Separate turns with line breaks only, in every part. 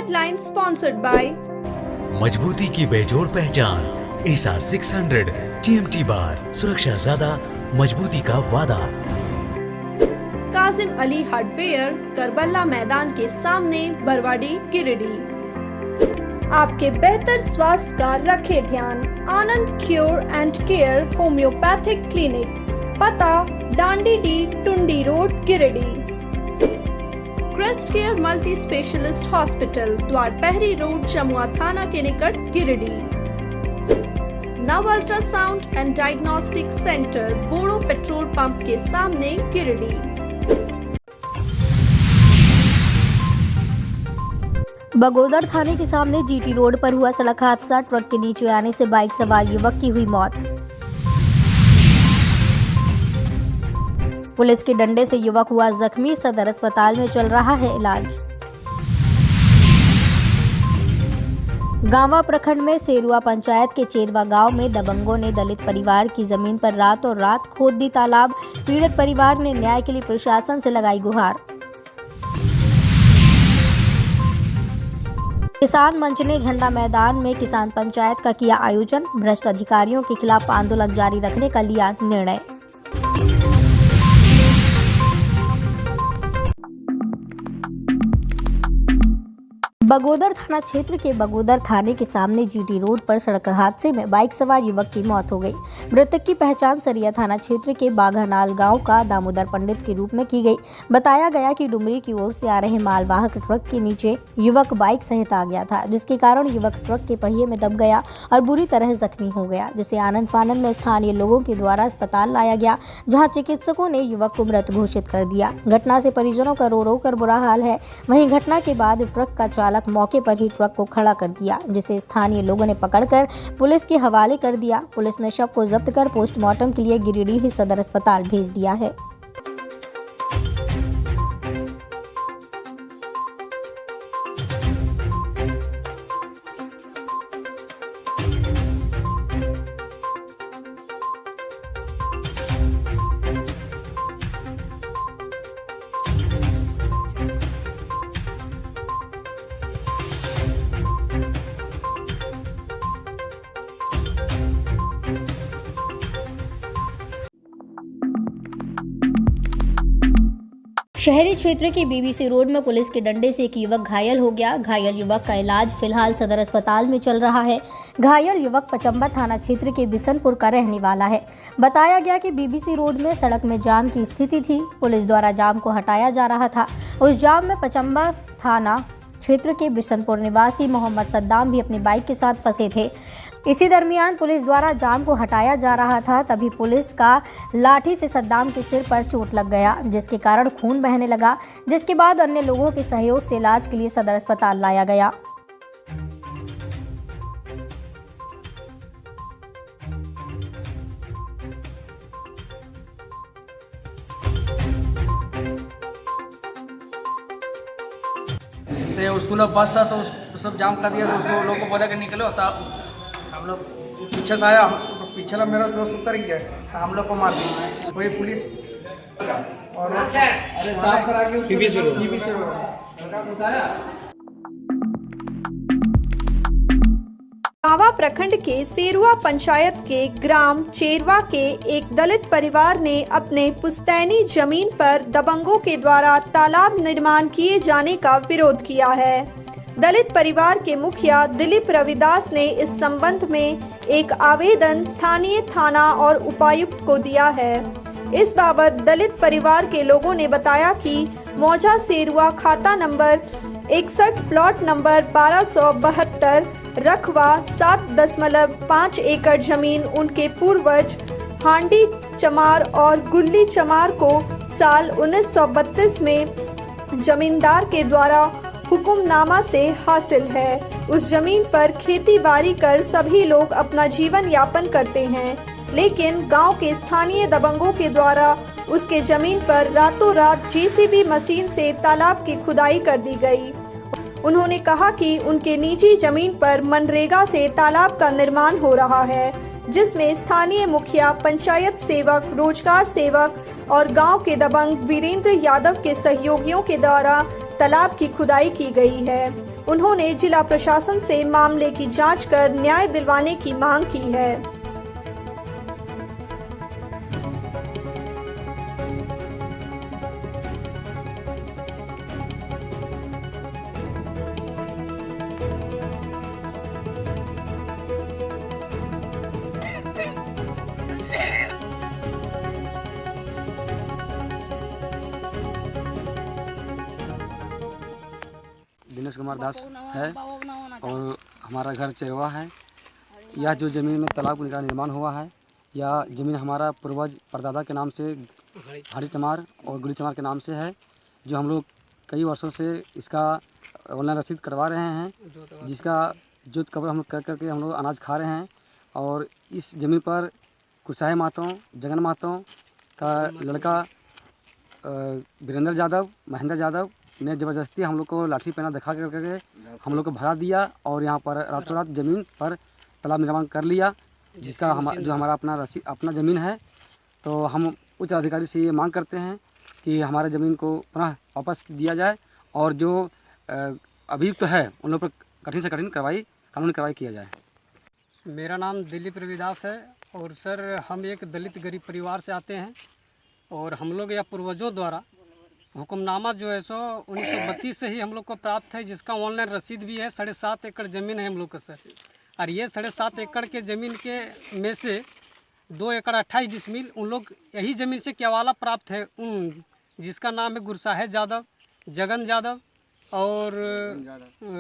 Headline sponsored by
मजबूती की बेजोड़ पहचान ASR 600 TMT बार, सुरक्षा ज्यादा, मजबूती का वादा।
काजिम अली हार्डवेयर, करबला मैदान के सामने, बरवाडी, गिरिडीह। आपके बेहतर स्वास्थ्य का रखे ध्यान। Anand cure and care homeopathic clinic, पता डांडी डी Tundi road, Giridih. Crest care multi specialist hospital, Dwarpahari road, Jamua थाना के निकट, Giridih. Nav ultrasound and diagnostic centre, Bodo petrol pump के सामने, गिरिडीह।
बगोदर थाने के सामने GT रोड पर हुआ सड़क हादसा। ट्रक के नीचे आने से बाइक सवार युवक की हुई मौत। पुलिस के डंडे से युवक हुआ जख्मी, सदर अस्पताल में चल रहा है इलाज। गांवा प्रखंड में सेरुआ पंचायत के चेरवा गांव में दबंगों ने दलित परिवार की जमीन पर रातों रात खोद दी तालाब। पीड़ित परिवार ने न्याय के लिए प्रशासन से लगाई गुहार। किसान मंच ने झंडा मैदान में किसान पंचायत का किया आयोजन। भ्रष्ट अधिकारियों के खिलाफ आंदोलन जारी रखने का लिया निर्णय। बगोदर थाना क्षेत्र के बगोदर थाने के सामने GT रोड पर सड़क हादसे में बाइक सवार युवक की मौत हो गई। मृतक की पहचान सरिया थाना क्षेत्र के बाघानाल गांव का दामोदर पंडित के रूप में की गई। बताया गया कि डुमरी की ओर से आ रहे मालवाहक ट्रक के नीचे युवक बाइक सहित आ गया था, जिसके कारण युवक ट्रक के पहिए में दब गया और बुरी तरह जख्मी हो गया, जिसे आनंद फानंद में स्थानीय लोगों के द्वारा अस्पताल लाया गया, जहाँ चिकित्सकों ने युवक को मृत घोषित कर दिया। घटना से परिजनों का रो रो कर बुरा हाल है। वहीं घटना के बाद ट्रक का चालक मौके पर ही ट्रक को खड़ा कर दिया, जिसे स्थानीय लोगों ने पकड़कर पुलिस के हवाले कर दिया। पुलिस ने शव को जब्त कर पोस्टमार्टम के लिए गिरिडीह सदर अस्पताल भेज दिया है। शहरी क्षेत्र के BBC रोड में पुलिस के डंडे से एक युवक घायल हो गया। घायल युवक का इलाज फिलहाल सदर अस्पताल में चल रहा है। घायल युवक पचम्बा थाना क्षेत्र के बिशनपुर का रहने वाला है। बताया गया कि BBC रोड में सड़क में जाम की स्थिति थी। पुलिस द्वारा जाम को हटाया जा रहा था। उस जाम में पचम्बा थाना क्षेत्र के बिशनपुर निवासी मोहम्मद सद्दाम भी अपनी बाइक के साथ फंसे थे। इसी दरमियान पुलिस द्वारा जाम को हटाया जा रहा था, तभी पुलिस का लाठी से सद्दाम के सिर पर चोट लग गया, जिसके कारण खून बहने लगा, जिसके बाद अन्य लोगों के सहयोग से इलाज के लिए सदर अस्पताल लाया गया।
तो उसको बस था तो उस सब जाम कर दिया, तो उसको लोगों को बोला कि निकलो। तो हम लोग पीछे से आया, तो पीछे मेरा दोस्त उतर गया, हम लोग को मार दिया वही पुलिस और साफ करा के BBC
गांवा प्रखंड के सेरुआ पंचायत के ग्राम चेरवा के एक दलित परिवार ने अपने पुश्तैनी जमीन पर दबंगों के द्वारा तालाब निर्माण किए जाने का विरोध किया है। दलित परिवार के मुखिया दिलीप रविदास ने इस संबंध में एक आवेदन स्थानीय थाना और उपायुक्त को दिया है। इस बाबत दलित परिवार के लोगों ने बताया कि मौजा सेरुआ खाता नंबर 61 प्लॉट नंबर 1272 रकबा 7.5 एकड़ जमीन उनके पूर्वज हांडी चमार और गुल्ली चमार को साल 1932 में जमींदार के द्वारा हुक्मनामा से हासिल है। उस जमीन पर खेती बाड़ी कर सभी लोग अपना जीवन यापन करते हैं, लेकिन गांव के स्थानीय दबंगों के द्वारा उसके जमीन पर रातों रात JCB मशीन से तालाब की खुदाई कर दी गई। उन्होंने कहा कि उनके निजी जमीन पर मनरेगा से तालाब का निर्माण हो रहा है, जिसमें स्थानीय मुखिया, पंचायत सेवक, रोजगार सेवक और गांव के दबंग वीरेंद्र यादव के सहयोगियों के द्वारा तालाब की खुदाई की गई है। उन्होंने जिला प्रशासन से मामले की जांच कर न्याय दिलवाने की मांग की है।
दिनेश कुमार दास है और हमारा घर चेरवा है। यह जो ज़मीन में तालाब का निर्माण हुआ है, यह ज़मीन हमारा पूर्वज परदादा के नाम से हरी चमार और गुली चमार के नाम से है, जो हम लोग कई वर्षों से इसका ऑनलाइन रसीद करवा रहे हैं, जिसका जोत कब्र हम लोग कर करके हम लोग अनाज खा रहे हैं। और इस ज़मीन पर कुशाही महतो, जगन महतो का लड़का वीरेंद्र यादव, महेंद्र यादव ने ज़बरदस्ती हम लोग को लाठी पहना दिखा करके हम लोग को भगा दिया और यहाँ पर रातों रात ज़मीन पर तालाब निर्माण कर लिया, जिसका जो हमारा अपना ज़मीन है। तो हम उच्च अधिकारी से ये मांग करते हैं कि हमारे ज़मीन को पुनः वापस दिया जाए और जो अभियुक्त है उन लोग पर कठिन से कठिन कानूनी कार्रवाई किया जाए।
मेरा नाम दिलीप रविदास है और सर हम एक दलित गरीब परिवार से आते हैं और हम लोग या पूर्वजों द्वारा हुक्मनामा जो है सो 1932 से ही हम लोग को प्राप्त है, जिसका ऑनलाइन रसीद भी है। 7.5 एकड़ ज़मीन है हम लोग का सर, और ये 7.5 एकड़ के ज़मीन के में से 2 एकड़ 28 डिसमिल उन लोग यही ज़मीन से केवाला प्राप्त है, उन जिसका नाम है गुरसाहे यादव, जगन यादव और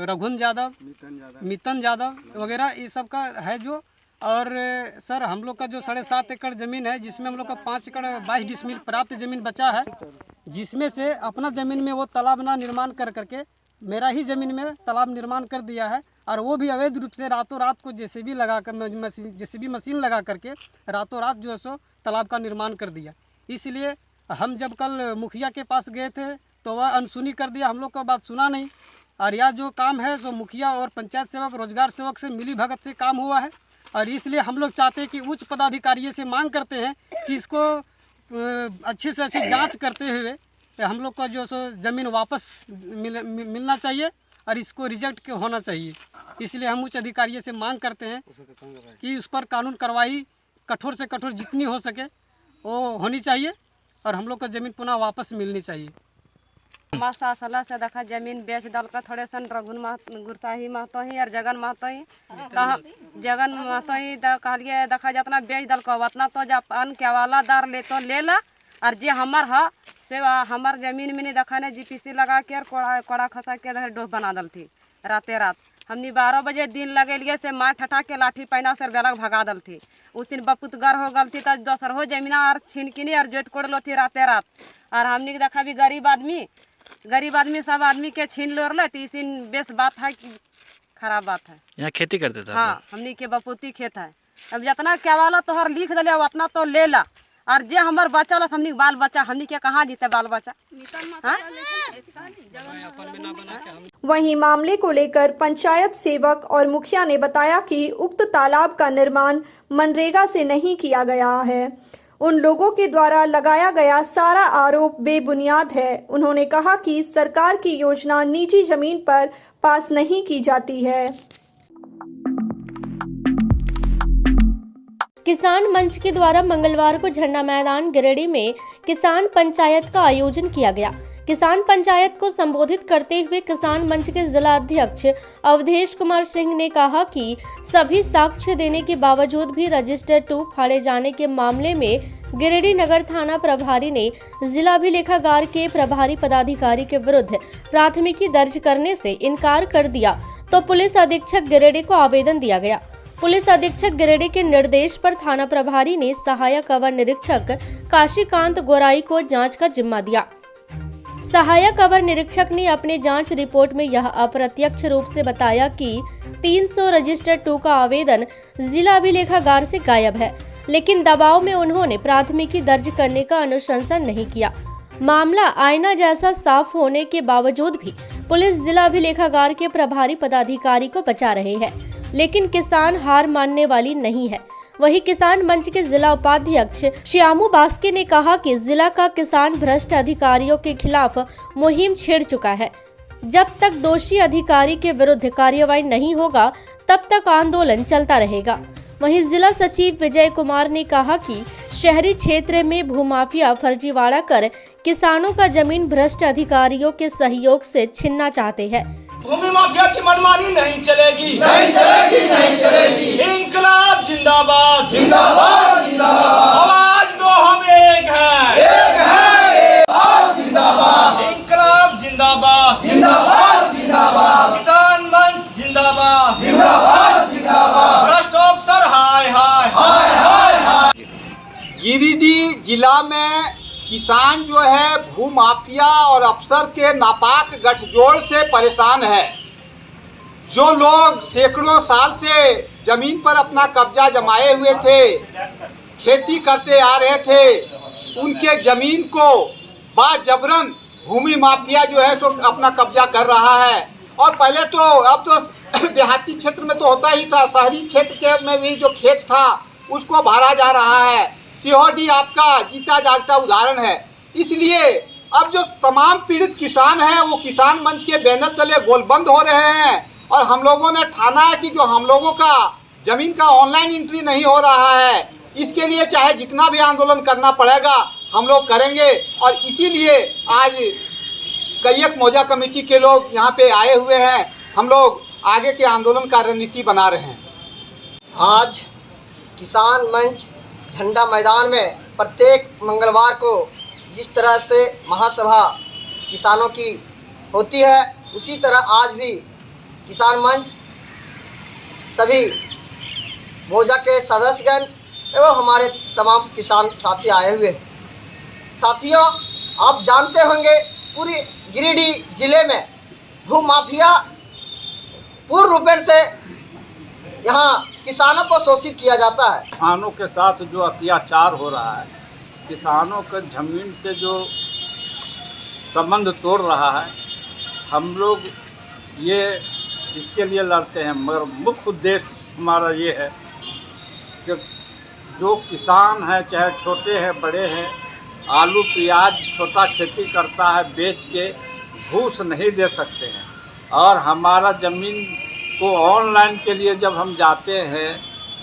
रघुन यादव, मितन यादव वगैरह ये सब का है जो। और सर हम लोग का जो 7.5 एकड़ ज़मीन है, जिसमें हम लोग का 5 एकड़ 22 डिसमिल प्राप्त ज़मीन बचा है, जिसमें से अपना ज़मीन में वो तालाब ना निर्माण कर करके मेरा ही ज़मीन में तालाब निर्माण कर दिया है। और वो भी अवैध रूप से रातों रात को जेसीबी लगा कर जेसीबी मशीन लगा करके रातों रात जो है सो तालाब का निर्माण कर दिया। इसलिए हम जब कल मुखिया के पास गए थे तो वह अनसुनी कर दिया, हम लोग का बात सुना नहीं। और यह जो काम है सो मुखिया और पंचायत सेवक, रोजगार सेवक से मिली भगत से काम हुआ है। और इसलिए हम लोग चाहते हैं कि उच्च पदाधिकारियों से मांग करते हैं कि इसको अच्छी से अच्छी जांच करते हुए हम लोग का जो सो ज़मीन वापस मिलना चाहिए और इसको रिजेक्ट होना चाहिए। इसलिए हम उच्च अधिकारियों से मांग करते हैं कि उस पर कानून कार्रवाई कठोर से कठोर जितनी हो सके वो होनी चाहिए और हम लोग को ज़मीन पुनः वापस मिलनी चाहिए।
मसा साल से देखा जमीन बेच दल का थोड़े सन रघुन गुरसाही महतो ही और जगन महतो ही जगन महतो ही कहलिए देखा जितना बेच दल को उतना तो जब अन केवाला दार ले तो ले ला, और जे हमार है से हमार जमीन में नहीं देखा ने जीपीसी लगा के और कोड़ा खसा के डोह बना दल थी। राते रात हमने 12 बजे दिन लगे लिए से मार ठठा के लाठी पैना से बेलक भगा दल थी। उस दिन बपुतगर हो गल थी तो दोसर हो जमीना और छिनकिनी और जोत कोड़ लो थी राते रात। और हमने देखा भी गरीब आदमी सब आदमी के छीन लो रहा, तो इसी बेस बात है कि खराब बात है। यहाँ खेती करते थे? हाँ, हमने के बपूती खेत है। अब जितना क्या वाला तोहर लिख दिले उतना तो ले ला, और जे हमार बच्चा ला हमने बाल बच्चा हमने के कहाँ जीते बाल बच्चा।
वहीं मामले को लेकर पंचायत सेवक और मुखिया ने बताया कि उक्त तालाब का निर्माण मनरेगा से नहीं किया गया है। उन लोगों के द्वारा लगाया गया सारा आरोप बेबुनियाद है। उन्होंने कहा कि सरकार की योजना निजी जमीन पर पास नहीं की जाती है।
किसान मंच के द्वारा मंगलवार को झंडा मैदान गिरिडीह में किसान पंचायत का आयोजन किया गया। किसान पंचायत को संबोधित करते हुए किसान मंच के जिला अध्यक्ष अवधेश कुमार सिंह ने कहा कि सभी साक्ष्य देने के बावजूद भी रजिस्टर 2 फाड़े जाने के मामले में गिरिडीह नगर थाना प्रभारी ने जिला अभिलेखागार के प्रभारी पदाधिकारी के विरुद्ध प्राथमिकी दर्ज करने से इनकार कर दिया, तो पुलिस अधीक्षक गिरिडीह को आवेदन दिया गया। पुलिस अधीक्षक गिरिडीह के निर्देश पर थाना प्रभारी ने सहायक अवर निरीक्षक काशीकांत गोराई को जांच का जिम्मा दिया। सहायक अवर निरीक्षक ने अपने जांच रिपोर्ट में यह अप्रत्यक्ष रूप से बताया कि 300 रजिस्टर 2 का आवेदन जिला अभिलेखागार से गायब है, लेकिन दबाव में उन्होंने प्राथमिकी दर्ज करने का अनुशंसा नहीं किया। मामला आईना जैसा साफ होने के बावजूद भी पुलिस जिला अभिलेखागार के प्रभारी पदाधिकारी को बचा रहे हैं, लेकिन किसान हार मानने वाली नहीं है। वहीं किसान मंच के जिला उपाध्यक्ष श्यामू बास्के ने कहा कि जिला का किसान भ्रष्ट अधिकारियों के खिलाफ मुहिम छेड़ चुका है। जब तक दोषी अधिकारी के विरुद्ध कार्रवाई नहीं होगा तब तक आंदोलन चलता रहेगा। वहीं जिला सचिव विजय कुमार ने कहा कि शहरी क्षेत्र में भूमाफिया फर्जीवाड़ा कर किसानों का जमीन भ्रष्ट अधिकारियों के सहयोग से छीनना चाहते हैं।
भूमि माफिया की मनमानी नहीं चलेगी, नहीं चलेगी, नहीं चलेगी। इंकलाब जिंदाबाद, जिंदाबाद, जिंदाबाद। आवाज दो हम एक है जिंदाबाद। इंकलाब जिंदाबाद, जिंदाबाद, जिंदाबाद। किसान मंच जिंदाबाद, जिंदाबाद, जिंदाबाद। भ्रष्ट अफसर हाय हाय हाय हाय हाय। गिरिडीह जिला में किसान जो है भूमाफिया और अफसर के नापाक गठजोड़ से परेशान है। जो लोग सैकड़ों साल से जमीन पर अपना कब्जा जमाए हुए थे, खेती करते आ रहे थे, उनके जमीन को बाजबरन भूमि माफिया जो है सो अपना कब्जा कर रहा है। और पहले तो, अब तो देहाती क्षेत्र में तो होता ही था, शहरी क्षेत्र में भी जो खेत था उसको भरा जा रहा है। सीओडी आपका जीता जागता उदाहरण है। इसलिए अब जो तमाम पीड़ित किसान हैं वो किसान मंच के बैनर तले गोलबंद हो रहे हैं। और हम लोगों ने ठाना है कि जो हम लोगों का जमीन का ऑनलाइन एंट्री नहीं हो रहा है, इसके लिए चाहे जितना भी आंदोलन करना पड़ेगा हम लोग करेंगे। और इसीलिए आज कैयक मौजा कमेटी के लोग यहाँ पे आए हुए हैं। हम लोग आगे के आंदोलन का रणनीति बना रहे हैं।
आज किसान मंच झंडा मैदान में प्रत्येक मंगलवार को जिस तरह से महासभा किसानों की होती है, उसी तरह आज भी किसान मंच सभी मौजा के सदस्यगण एवं हमारे तमाम किसान साथी आए हुए हैं। साथियों, आप जानते होंगे पूरी गिरिडीह जिले में भूमाफिया पूर्ण रूपेण से यहाँ किसानों को शोषित किया जाता है।
किसानों के साथ जो अत्याचार हो रहा है, किसानों के जमीन से जो संबंध तोड़ रहा है, हम लोग ये इसके लिए लड़ते हैं। मगर मुख्य उद्देश्य हमारा ये है कि जो किसान है, चाहे छोटे हैं बड़े हैं, आलू प्याज छोटा खेती करता है, बेच के घूस नहीं दे सकते हैं। और हमारा ज़मीन को ऑनलाइन के लिए जब हम जाते हैं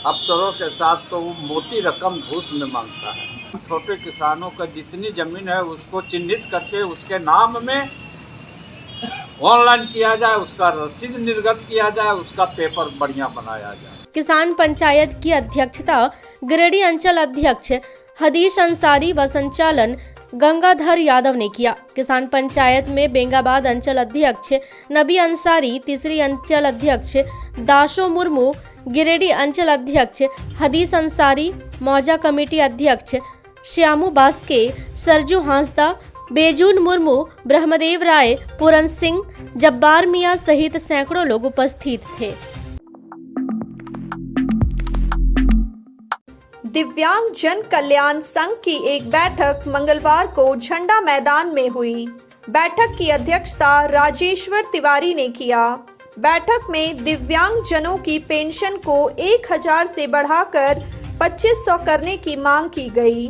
अफसरों के साथ, तो वो मोटी रकम घूस में मांगता है। छोटे किसानों का जितनी ज़मीन है उसको चिन्हित करके उसके नाम में ऑनलाइन किया जाए, उसका रसीद निर्गत किया जाए, उसका पेपर बढ़िया बनाया जाए।
किसान पंचायत की अध्यक्षता गिरिडीह अंचल अध्यक्ष हदीश अंसारी व संचालन गंगाधर यादव ने किया। किसान पंचायत में बेंगाबाद अंचल अध्यक्ष नबी अंसारी, तीसरी अंचल अध्यक्ष दाशो मुर्मू, गिरिडीह अंचल अध्यक्ष हदीस अंसारी, मौजा कमेटी अध्यक्ष श्यामू बास्के, सरजू हांसदा, बेजून मुर्मू, ब्रह्मदेव राय, पूरन सिंह, जब्बार मियां सहित सैकड़ों लोग उपस्थित थे।
दिव्यांग जन कल्याण संघ की एक बैठक मंगलवार को झंडा मैदान में हुई। बैठक की अध्यक्षता राजेश्वर तिवारी ने किया। बैठक में दिव्यांग जनों की पेंशन को 1000 से बढ़ाकर 2500 करने की मांग की गई।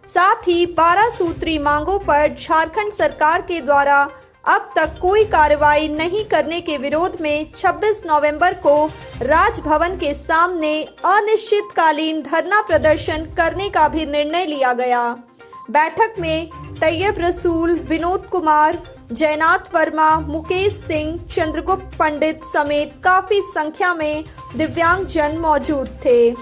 साथ ही 12 सूत्री मांगों पर झारखंड सरकार के द्वारा अब तक कोई कार्रवाई नहीं करने के विरोध में 26 नवंबर को राजभवन के सामने अनिश्चितकालीन धरना प्रदर्शन करने का भी निर्णय लिया गया। बैठक में तैयब रसूल, विनोद कुमार, जयनाथ वर्मा, मुकेश सिंह, चंद्रगुप्त पंडित समेत काफी संख्या में दिव्यांग जन मौजूद थे।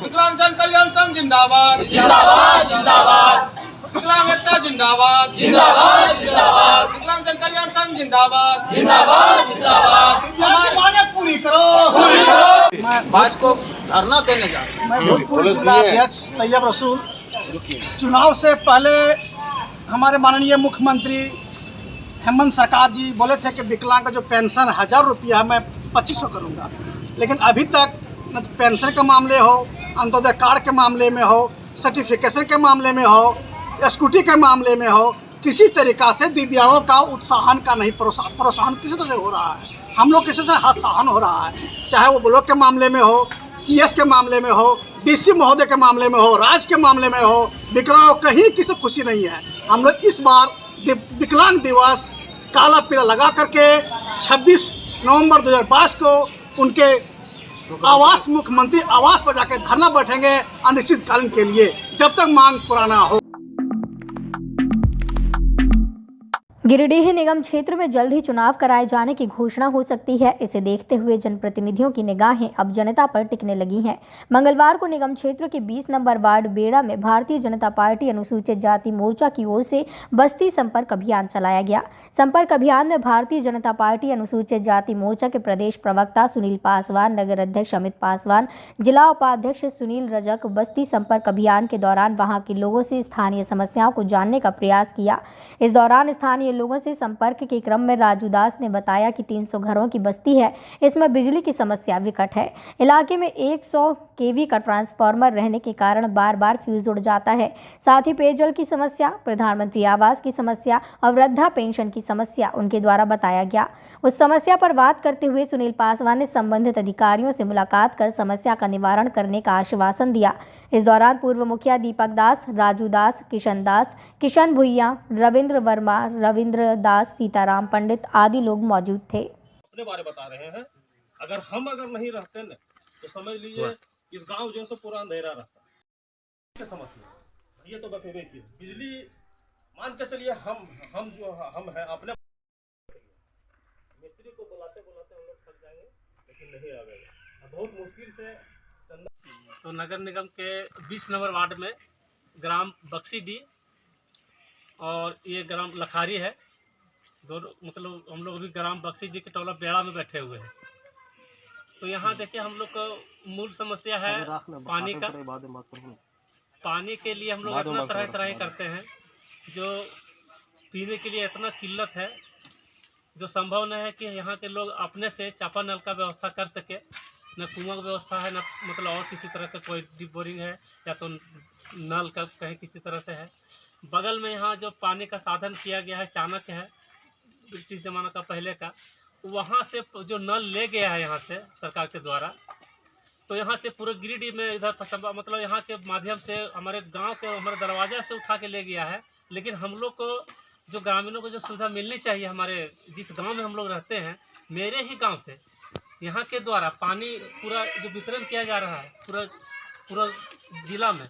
विकलांग जन कल्याण संघ जिंदाबाद, जिंदाबाद, जिंदाबाद। विकलांग एकता जिंदाबाद, जिंदाबाद, जिंदाबाद। विकलांग जन कल्याण संघ जिंदाबाद, जिंदाबाद, जिंदाबाद। हमारी मांगे पूरी करो, पूरी करो।
मैं आज को धरना देने जा रहा हूँ।
मैं भूतपूर्व जिला अध्यक्ष तैयब रसूल। चुनाव से पहले हमारे माननीय मुख्यमंत्री हेमंत सरकार जी बोले थे कि विकलांग का जो पेंशन 1000 रुपया है मैं 2500 करूँगा, लेकिन अभी तक न पेंशन के मामले हो, अंत्योदय कार्ड के मामले में हो, सर्टिफिकेशन के मामले में हो, स्कूटी के मामले में हो, किसी तरीका से दिव्यांगों का उत्साहन का नहीं, प्रोत्साहन किसी तरह से हो रहा है। हम लोग किसी से हत्साहन हो रहा है, चाहे वो ब्लॉक के मामले में हो, CS के मामले में हो, DC महोदय के मामले में हो, राज्य के मामले में हो, विकलांग कहीं किसी खुशी नहीं है। हम लोग इस बार विकलांग दिवस काला पीला लगा करके 26 नवंबर 2022 को उनके आवास, मुख्यमंत्री आवास पर जाकर धरना बैठेंगे अनिश्चितकालीन के लिए, जब तक मांग पूरा ना हो।
गिरिडीह निगम क्षेत्र में जल्द ही चुनाव कराए जाने की घोषणा हो सकती है। इसे देखते हुए जनप्रतिनिधियों की निगाहें अब जनता पर टिकने लगी हैं। मंगलवार को निगम क्षेत्र के 20 नंबर वार्ड बेड़ा में भारतीय जनता पार्टी अनुसूचित जाति मोर्चा की ओर से बस्ती संपर्क अभियान चलाया गया। संपर्क अभियान में भारतीय जनता पार्टी अनुसूचित जाति मोर्चा के प्रदेश प्रवक्ता सुनील पासवान, नगर अध्यक्ष अमित पासवान, जिला उपाध्यक्ष सुनील रजक बस्ती संपर्क अभियान के दौरान वहां के लोगों से स्थानीय समस्याओं को जानने का प्रयास किया। इस दौरान स्थानीय लोगों से संपर्क के क्रम में राजू दास ने बताया कि 300 घरों की बस्ती है, इसमें बिजली की समस्या विकट है। इलाके में 100 kV का ट्रांसफार्मर रहने के कारण बार बार फ्यूज उड़ जाता है। साथ ही पेयजल की समस्या, प्रधानमंत्री आवास की समस्या और वृद्धा पेंशन की समस्या उनके द्वारा बताया गया। उस समस्या पर बात करते हुए सुनील पासवान ने संबंधित अधिकारियों से मुलाकात कर समस्या का निवारण करने का आश्वासन दिया। इस दौरान पूर्व मुखिया दीपक दास, राजू दास, किशन भुइया, रविंद्र वर्मा, रविंद्र दास, सीताराम पंडित आदि लोग मौजूद थे।
अपने बारे बता रहे हैं। अगर नहीं रहते न तो समझ लीजिए इस गांव जो है पूरा अंधेरा रहता। समस्या ये तो बतेबे की बिजली मान के चलिए हम हैं अपने मिस्त्री को बुलाते हम लोग थक जाएंगे, लेकिन नहीं आवेगा। बहुत मुश्किल से तो नगर निगम के 20 नंबर वार्ड में ग्राम बक्सी डी और ये ग्राम लखारी है, दोनों मतलब हम लोग अभी ग्राम बक्सी डी के टोला बेड़ा में बैठे हुए हैं। तो यहाँ देखिए हम लोग का मूल समस्या है पानी का। पानी के लिए हम लोग इतना तरह करते हैं, जो पीने के लिए इतना किल्लत है, जो संभव नहीं है कि यहाँ के लोग अपने से चापा नल का व्यवस्था कर सके। न कुआं की व्यवस्था है, न मतलब और किसी तरह का कोई डीप बोरिंग है या तो नल का कहीं किसी तरह से है। बगल में यहाँ जो पानी का साधन किया गया है चाणक्य है, ब्रिटिश ज़माना का पहले का, वहाँ से जो नल ले गया है यहाँ से सरकार के द्वारा, तो यहाँ से पूरे गिरिडीह में इधर पचम्बा मतलब यहाँ के माध्यम से हमारे गांव के हमारे दरवाजा से उठा के ले गया है। लेकिन हम लोग को जो ग्रामीणों को जो सुविधा मिलनी चाहिए, हमारे जिस गांव में हम लोग रहते हैं, मेरे ही गांव से यहाँ के द्वारा पानी पूरा जो वितरण किया जा रहा है पूरा जिला में,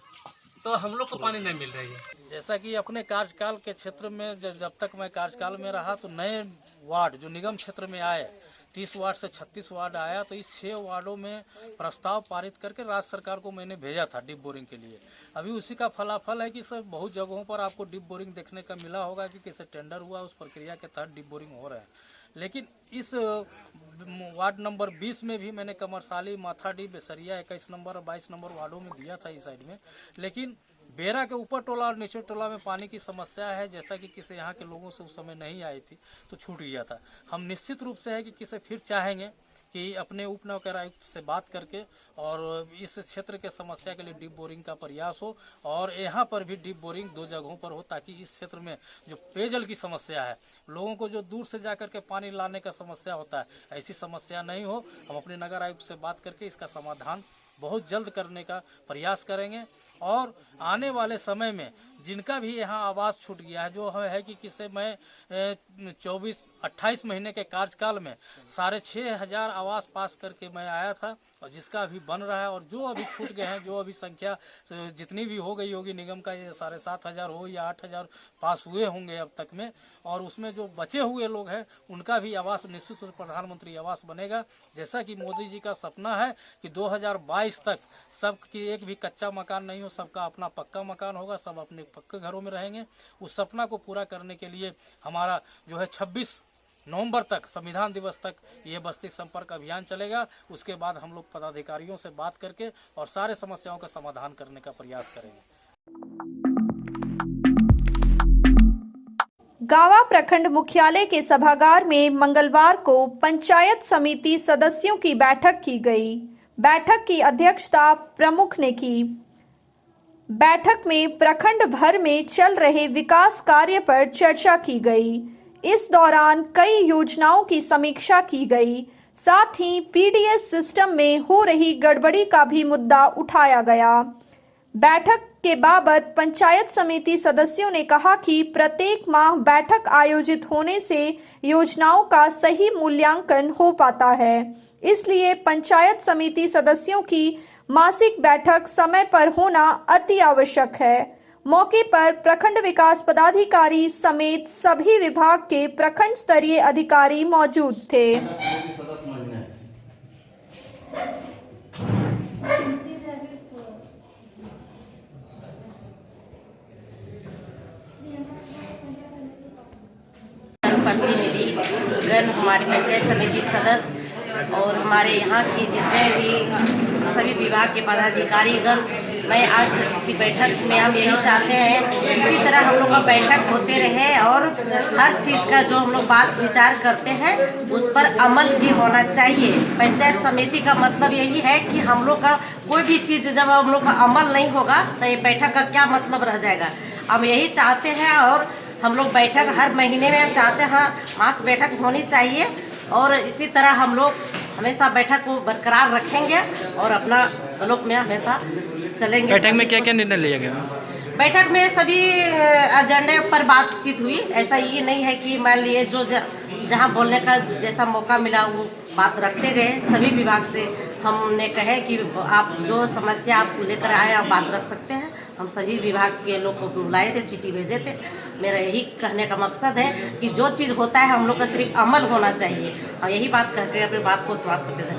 तो हम लोग को पानी नहीं मिल रही है।
जैसा कि अपने कार्यकाल के क्षेत्र में जब तक मैं कार्यकाल में रहा, तो नए वार्ड जो निगम क्षेत्र में आए 30 वार्ड से 36 वार्ड आया, तो इस 6 वार्डों में प्रस्ताव पारित करके राज्य सरकार को मैंने भेजा था डीप बोरिंग के लिए। अभी उसी का फलाफल है कि सर बहुत जगहों पर आपको डीप बोरिंग देखने का मिला होगा कि किसे टेंडर हुआ, उस प्रक्रिया के तहत डीप बोरिंग हो रहा है। लेकिन इस वार्ड नंबर 20 में भी मैंने कमरसाली, माथाडी, बेसरिया 21 नंबर और 22 नंबर वार्डों में दिया था इस साइड में। लेकिन बेरा के ऊपर टोला और नीचे टोला में पानी की समस्या है, जैसा कि किसी यहाँ के लोगों से उस समय नहीं आई थी तो छूट गया था। हम निश्चित रूप से है कि किसे फिर चाहेंगे कि अपने उप नगर आयुक्त से बात करके और इस क्षेत्र के समस्या के लिए डीप बोरिंग का प्रयास हो, और यहाँ पर भी डीप बोरिंग 2 जगहों पर हो, ताकि इस क्षेत्र में जो पेयजल की समस्या है, लोगों को जो दूर से जाकर के पानी लाने का समस्या होता है, ऐसी समस्या नहीं हो। हम अपने नगर आयुक्त से बात करके इसका समाधान बहुत जल्द करने का प्रयास करेंगे। और आने वाले समय में जिनका भी यहाँ आवास छूट गया है, जो है कि किसे मैं 28 महीने के कार्यकाल में 6,500 आवास पास करके मैं आया था, और जिसका अभी बन रहा है, और जो अभी छूट गए हैं, जो अभी संख्या जितनी भी हो गई होगी निगम का, ये 7,500 हो या 8,000 पास हुए होंगे अब तक में, और उसमें जो बचे हुए लोग हैं उनका भी आवास निश्चित रूप से प्रधानमंत्री आवास बनेगा। जैसा कि मोदी जी का सपना है कि 2022 तक सबकी एक भी कच्चा मकान नहीं हो, सबका अपना पक्का मकान होगा, सब अपने पक्के घरों में रहेंगे। उस सपना को पूरा करने के लिए हमारा जो है 26 नवंबर तक, संविधान दिवस तक ये बस्ती संपर्क अभियान चलेगा। उसके बाद हम लोग पदाधिकारियों से बात करके और सारे समस्याओं का समाधान करने का प्रयास करेंगे।
गावा प्रखंड मुख्यालय के सभागार में मंगलवार को पंचायत समिति सदस्यों की बैठक की गई। बैठक की अध्यक्षता प्रमुख ने की। बैठक में प्रखंड भर में चल रहे विकास कार्य पर चर्चा की गई। इस दौरान कई योजनाओं की समीक्षा की गई। साथ ही पीडीएस सिस्टम में हो रही गड़बड़ी का भी मुद्दा उठाया गया। बैठक के बाबत पंचायत समिति सदस्यों ने कहा कि प्रत्येक माह बैठक आयोजित होने से योजनाओं का सही मूल्यांकन हो पाता है, इसलिए पंचायत समिति सदस्यों की मासिक बैठक समय पर होना अति आवश्यक है। मौके पर प्रखंड विकास पदाधिकारी समेत सभी विभाग के प्रखंड स्तरीय अधिकारी मौजूद थे।
प्रतिनिधि गण, हमारे पंचायत समिति सदस्य और हमारे यहाँ की जितने भी सभी विभाग के पदाधिकारी गण, मैं आज की बैठक में हम यही चाहते हैं इसी तरह हम लोग का बैठक होते रहे और हर चीज़ का जो हम लोग बात विचार करते हैं उस पर अमल भी होना चाहिए। पंचायत समिति का मतलब यही है कि हम लोग का कोई भी चीज़ जब हम लोग का अमल नहीं होगा तो ये बैठक का क्या मतलब रह जाएगा। हम यही चाहते हैं और हम लोग बैठक हर महीने में चाहते हैं मास बैठक होनी चाहिए और इसी तरह हम लोग हमेशा बैठक को बरकरार रखेंगे और अपना लोग में हमेशा चलेंगे।
बैठक में क्या क्या निर्णय लिया गया?
बैठक में सभी एजेंडे पर बातचीत हुई। ऐसा ये नहीं है कि मान लिए जो जहाँ बोलने का जैसा मौका मिला वो बात रखते गए। सभी विभाग से हमने कहे कि आप जो समस्या आप लेकर आए आप बात रख सकते हैं। हम सभी विभाग के लोग को बुलाए थे, चिट्ठी भेजे थे। मेरा यही कहने का मकसद है कि जो चीज़ होता है हम लोग का सिर्फ अमल होना चाहिए। और यही बात कह के अपनी बात को समाप्त करते थे।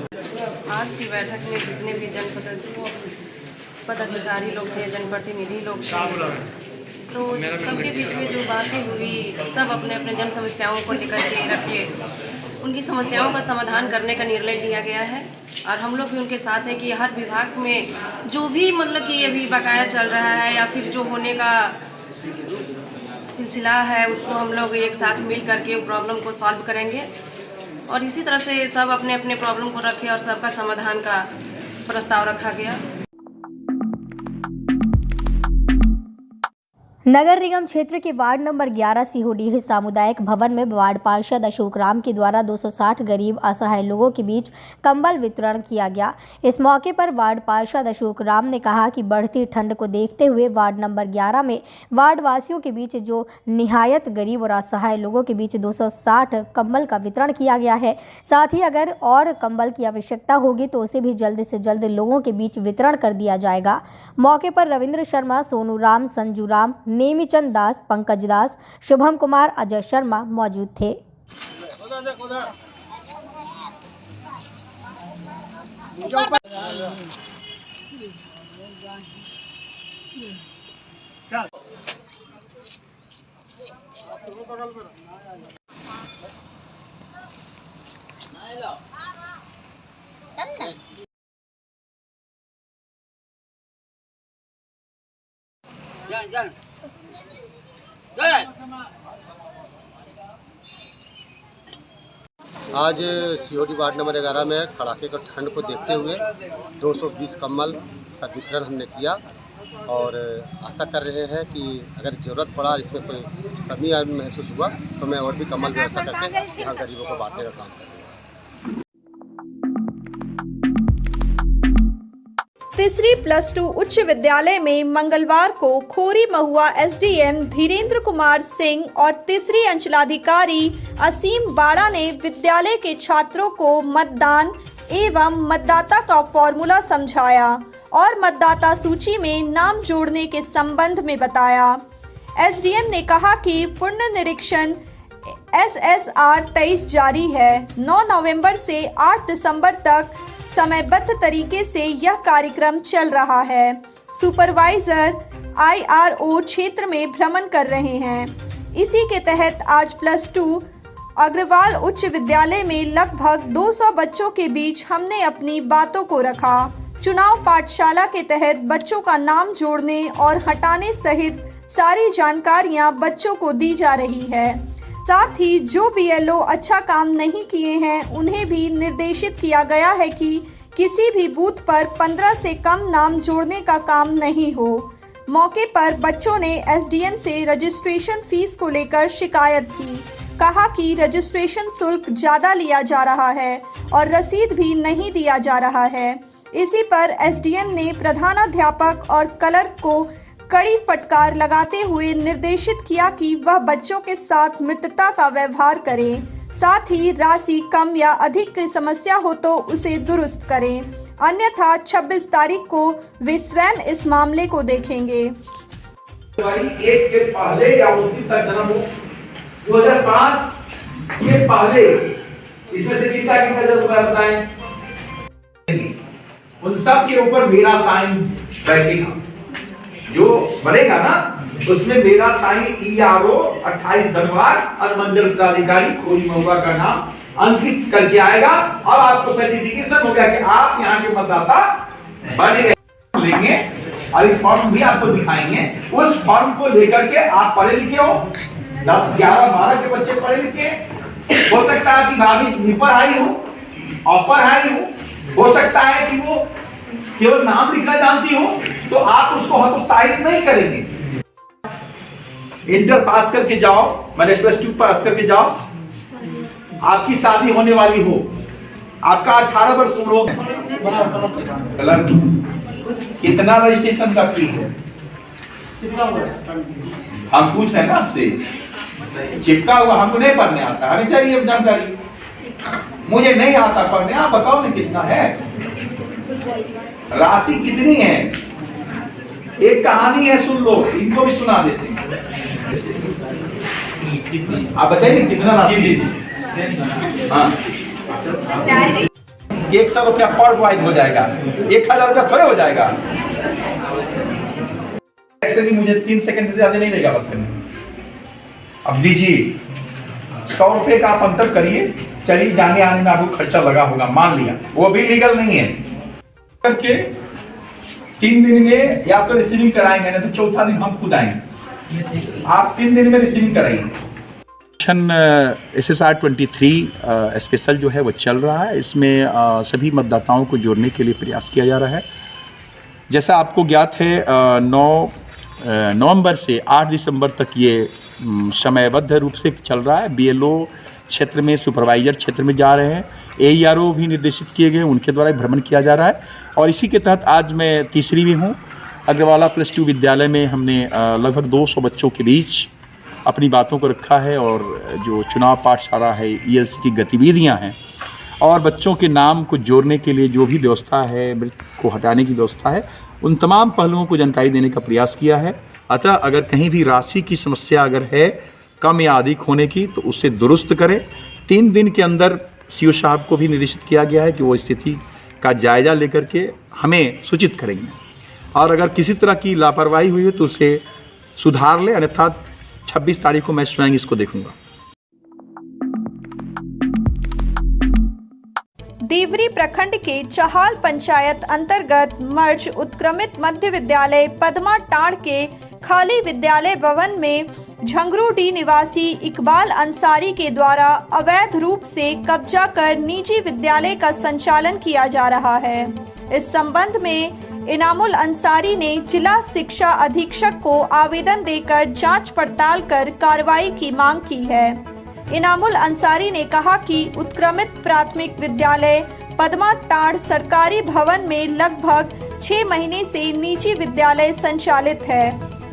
आज की बैठक में जितने भी पदाधिकारी लोग थे, जनप्रतिनिधि लोग थे, तो सबके बीच में जो बातें हुई सब अपने अपने जन समस्याओं को लेकर के रखे उनकी समस्याओं का समाधान करने का निर्णय लिया गया है। और हम लोग भी उनके साथ हैं कि हर विभाग में जो भी मतलब कि अभी बकाया चल रहा है या फिर जो होने का सिलसिला है उसको हम लोग एक साथ मिल करके प्रॉब्लम को सॉल्व करेंगे और इसी तरह से सब अपने अपने प्रॉब्लम को रखे और सबका समाधान का प्रस्ताव रखा गया।
नगर निगम क्षेत्र के वार्ड नंबर 11 सिहोडीह सामुदायिक भवन में वार्ड पार्षद अशोक राम के द्वारा 260 गरीब असहाय लोगों के बीच कंबल वितरण किया गया। इस मौके पर वार्ड पार्षद अशोक राम ने कहा कि बढ़ती ठंड को देखते हुए वार्ड नंबर 11 में वार्ड वासियों के बीच जो निहायत गरीब और असहाय लोगों के बीच 260 कंबल का वितरण किया गया है। साथ ही अगर और कंबल की आवश्यकता होगी तो उसे भी जल्द से जल्द लोगों के बीच वितरण कर दिया जाएगा। मौके पर रविंद्र शर्मा, सोनू राम, संजू राम, नेमीचंद दास, पंकज दास, शुभम कुमार, अजय शर्मा मौजूद थे।
आज सीओडी वार्ड नंबर 11 में कड़ाके का ठंड को देखते हुए 220 कंबल का वितरण हमने किया और आशा कर रहे हैं कि अगर ज़रूरत पड़ा, इसमें कोई कमी महसूस हुआ तो मैं और भी कंबल व्यवस्था करके यहाँ गरीबों को बांटने का काम करूँगा।
तीसरी +2 उच्च विद्यालय में मंगलवार को खोरी महुआ एसडीएम धीरेन्द्र कुमार सिंह और तीसरी अंचलाधिकारी असीम बाड़ा ने विद्यालय के छात्रों को मतदान एवं मतदाता का फॉर्मूला समझाया और मतदाता सूची में नाम जोड़ने के संबंध में बताया। एसडीएम ने कहा कि पुनर्निरीक्षण SSR 23 जारी है। 9 नवंबर से 8 दिसंबर तक समयबद्ध तरीके से यह कार्यक्रम चल रहा है। सुपरवाइजर IRO क्षेत्र में भ्रमण कर रहे हैं। इसी के तहत आज +2 अग्रवाल उच्च विद्यालय में लगभग 200 बच्चों के बीच हमने अपनी बातों को रखा। चुनाव पाठशाला के तहत बच्चों का नाम जोड़ने और हटाने सहित सारी जानकारियां बच्चों को दी जा रही है। साथ ही जो BLO अच्छा काम नहीं किए हैं उन्हें भी निर्देशित किया गया है कि किसी भी बूथ पर 15 से कम नाम जोड़ने का काम नहीं हो। मौके पर बच्चों ने एसडीएम से रजिस्ट्रेशन फीस को लेकर शिकायत की। कहा कि रजिस्ट्रेशन शुल्क ज्यादा लिया जा रहा है और रसीद भी नहीं दिया जा रहा है। इसी पर एसडीएम ने प्रधानाध्यापक और क्लर्क को कड़ी फटकार लगाते हुए निर्देशित किया कि वह बच्चों के साथ मित्रता का व्यवहार करें, साथ ही राशि कम या अधिक की समस्या हो तो उसे दुरुस्त करें, अन्यथा 26 तारीख को वे स्वयं इस मामले को देखेंगे।
एक के पहले या उस दिन तक जन्म हो 2005 ये पहले, इसमें से किसका कितना जन्म हुआ बताएं? उन सब के ऊपर मेरा साइन बैठेगा, जो बनेगा ना उसमें मेरा साइन ERO 28 धनबाद और मंडल पदाधिकारी खोरी महुआ का नाम अंकित करके आएगा और आपको सर्टिफिकेशन हो गया कि आप यहाँ के मतदाता बने गए। लेंगे और इस फॉर्म भी आपको दिखाएंगे। उस फॉर्म को लेकर के आप पढ़े लिखे हो, 10, 11, 12 के बच्चे पढ़े लिखे, हो सकता है कि भाभी निपर आई हो, ऑपर आई हो सकता है कि वो केवल नाम लिखना जानती हो, तो आप उसको हतोत्साहित नहीं करेंगे। इंटर पास करके जाओ, मैंने +2 पास करके जाओ, आपकी शादी होने वाली हो, आपका 18 वर्ष उम्र हो, कितना रजिस्ट्रेशन का फी है? हम पूछ रहे हैं ना आपसे, चिपका हुआ हमको नहीं पढ़ने आता, हमें चाहिए जानकारी। मुझे नहीं आता पढ़ने, आप बताओ ना कितना है, राशि कितनी है? एक कहानी है, सुन लो, इनको भी सुना देते हैं। आप बताइए कितना राशि? हाँ, 100 रुपया पर वाइड हो जाएगा, 1000 रुपया थोड़े हो जाएगा। मुझे 3 सेकंड से ज्यादा नहीं लेगा वक्त में। अब दीजिए 100 रुपए का आप अंतर करिए, चलिए जाने आने में आपको खर्चा लगा होगा, मान लिया वो भी लीगल नहीं है, करके 3 दिन में या तो रिसीविंग कराएंगे, नहीं तो चौथा दिन हम खुद आएंगे। आप 3 दिन में रिसीविंग कराइए। SSR 23 स्पेशल जो है वो चल रहा है। इसमें सभी मतदाताओं को जोड़ने के लिए प्रयास किया जा रहा है। जैसा आपको ज्ञात है 9 नवंबर से 8 दिसंबर तक ये समयबद्ध रूप से चल रहा है। BLO क्षेत्र में, सुपरवाइजर क्षेत्र में जा रहे हैं, AERO भी निर्देशित किए गए, उनके द्वारा भ्रमण किया जा रहा है। और इसी के तहत आज मैं तीसरी में हूँ। अग्रवाला +2 विद्यालय में हमने लगभग 200 बच्चों के बीच अपनी बातों को रखा है, और जो चुनाव पाठशाला है, ELC की गतिविधियाँ हैं और बच्चों के नाम को जोड़ने के लिए जो भी व्यवस्था है, मृत को हटाने की व्यवस्था है, उन तमाम पहलुओं को जानकारी देने का प्रयास किया है। अतः अगर कहीं भी राशि की समस्या अगर है कम या अधिक होने की, तो उससे दुरुस्त करें। 3 दिन के अंदर CO साहब को भी निर्देशित किया गया है कि वो स्थिति का जायजा लेकर के हमें सूचित करेंगे, और अगर किसी तरह की लापरवाही हुई है तो उसे सुधार ले, अन्यथा 26 तारीख को मैं स्वयं इसको देखूंगा।
देवरी प्रखंड के चहाल पंचायत अंतर्गत मर्ज उत्क्रमित मध्य विद्यालय पदमा टाड़ के खाली विद्यालय भवन में झंगरूडी निवासी इकबाल अंसारी के द्वारा अवैध रूप से कब्जा कर निजी विद्यालय का संचालन किया जा रहा है। इस संबंध में इनामुल अंसारी ने जिला शिक्षा अधीक्षक को आवेदन देकर जांच पड़ताल कर कार्रवाई की मांग की है। इनामुल अंसारी ने कहा कि उत्क्रमित प्राथमिक विद्यालय पदमा टाड़ सरकारी भवन में लगभग 6 महीने से निजी विद्यालय संचालित है।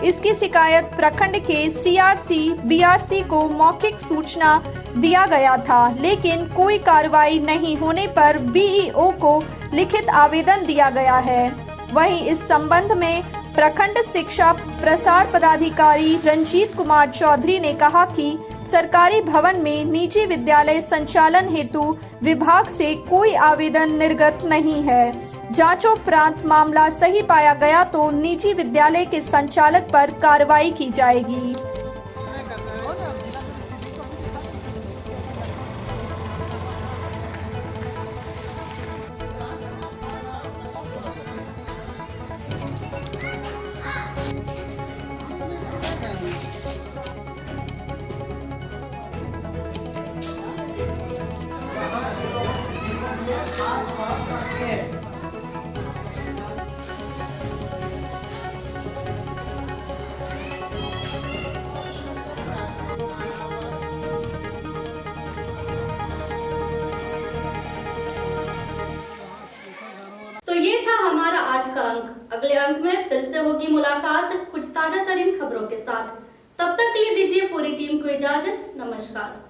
इसकी शिकायत प्रखंड के CRC BRC को मौखिक सूचना दिया गया था, लेकिन कोई कार्रवाई नहीं होने पर BEO को लिखित आवेदन दिया गया है। वहीं इस संबंध में प्रखंड शिक्षा प्रसार पदाधिकारी रंजीत कुमार चौधरी ने कहा कि सरकारी भवन में निजी विद्यालय संचालन हेतु विभाग से कोई आवेदन निर्गत नहीं है। जांचोपरांत मामला सही पाया गया तो निजी विद्यालय के संचालक पर कार्रवाई की जाएगी।
हमारा आज का अंक। अगले अंक में फिर से होगी मुलाकात कुछ ताजा तरीन खबरों के साथ। तब तक के लिए दीजिए पूरी टीम को इजाजत। नमस्कार।